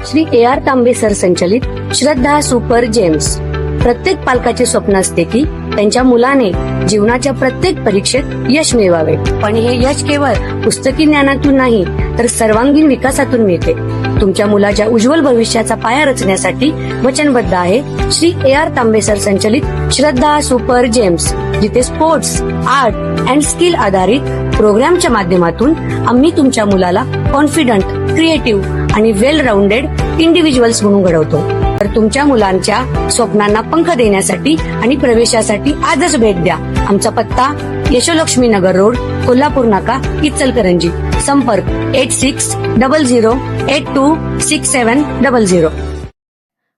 Shri AR तांबे sir संचलित श्रद्धा super gems. प्रत्येक पालकाचे स्वप्न असते की त्यांच्या मुलाने जीवनाच्या प्रत्येक परीक्षेत यश मिळवावे, पण हे यश केवळ पुस्तकी ज्ञानातून नाही तर सर्वांगीण विकासातून मिळते. तुमच्या मुलाच्या उज्ज्वल भविष्याचा पाया रचण्यासाठी वचनबद्ध आहे श्री AR तांबे सर संचलित श्रद्धा सुपर जेम्स, जिथे स्पोर्ट्स, आर्ट अँड स्किल आधारित प्रोग्रामच्या माध्यमातून आम्ही तुमच्या मुलाला कॉन्फिडंट, क्रिएटिव्ह आणि वेल राऊंडेड इंडिव्हिज्युअल्स म्हणून घडवतो. तर तुमच्या मुलांच्या स्वप्नांना पंख देण्यासाठी आणि प्रवेशासाठी आजच भेट द्या. आमचा पत्ता यशोलक्ष्मी नगर रोड, कोल्हापूर नाका, इचलकरंजी. संपर्क 8600826700.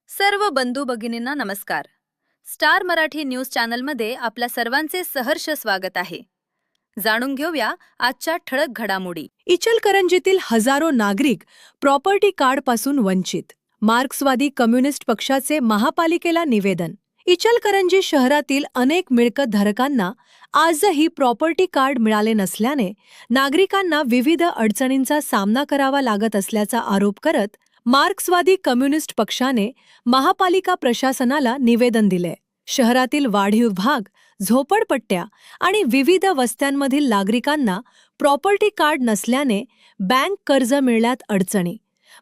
सर्व बंधू भगिनींना नमस्कार. स्टार मराठी न्यूज चॅनलमध्ये आपल्या सर्वांचे सहर्ष स्वागत आहे. जाणून घेऊया आजच्या ठळक घडामोडी. इचलकरंजीतील हजारो नागरिक प्रॉपर्टी कार्डपासून वंचित. मार्क्सवादी कम्युनिस्ट पक्षाचे महापालिकेला निवेदन. इचलकरंजी शहरातील अनेक मिळकतधारकांना आजही प्रॉपर्टी कार्ड मिळाले नसल्याने नागरिकांना विविध अडचणींचा सामना करावा लागत असल्याचा आरोप करत मार्क्सवादी कम्युनिस्ट पक्षाने महापालिका प्रशासनाला निवेदन दिले. शहरातील वाढीव भाग, झोपडपट्ट्या आणि विविध वस्त्यांमधील नागरिकांना प्रॉपर्टी कार्ड नसल्याने बँक कर्ज मिळण्यात अडचणी,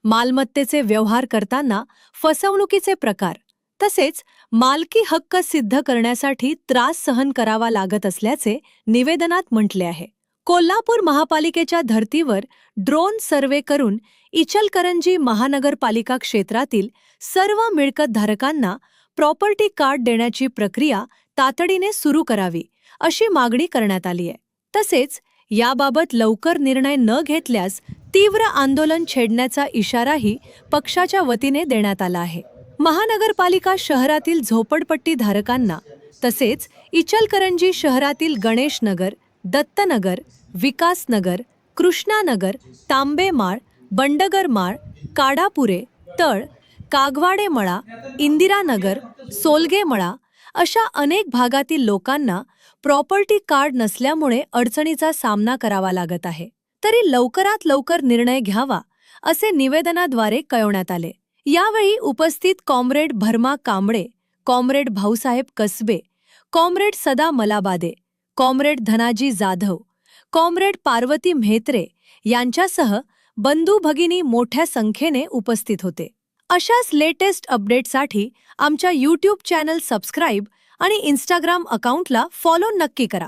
मालमत्तेचे व्यवहार करताना फसवणुकीचे प्रकार तसेच मालकी हक्क सिद्ध करण्यासाठी त्रास सहन करावा लागत असल्याचे निवेदनात म्हटले आहे. कोल्हापूर महापालिकेच्या धर्तीवर ड्रोन सर्वे करून इचलकरंजी महानगरपालिका क्षेत्रातील सर्व मिळकतधारकांना प्रॉपर्टी कार्ड देण्याची प्रक्रिया तातडीने सुरू करावी अशी मागणी करण्यात आली आहे. तसेच याबाबत लवकर निर्णय न घेतल्यास तीव्र आंदोलन छेडण्याचा इशाराही पक्षाच्या वतीने देण्यात आला आहे. महानगरपालिका शहरातील झोपडपट्टी धारकांना तसेच इचलकरंजी शहरातील गणेशनगर, दत्तनगर, विकासनगर, कृष्णानगर, तांबेमाळ, बंडगरमाळ, काडापुरे, तळ, कागवाडेमळा, इंदिरानगर, सोलगेमळा अशा अनेक भागातील लोकांना प्रॉपर्टी कार्ड नसल्यामुळे अडचणीचा सामना करावा लागत आहे. तरी लवकरात लवकर निर्णय घ्यावा असे निवेदनाद्वारे कळवण्यात आले. यावेळी उपस्थित कॉम्रेड भरमा कांबळे, कॉम्रेड भाऊसाहेब कसबे, कॉम्रेड सदा मलाबादे, कॉम्रेड धनाजी जाधव, कॉम्रेड पार्वती म्हेत्रे यांच्यासह बंधू भगिनी मोठ्या संख्येने उपस्थित होते. अशाच लेटेस्ट अपडेटसाठी आमच्या YouTube चॅनल सबस्क्राईब आणि Instagram अकाउंटला फॉलो नक्की करा.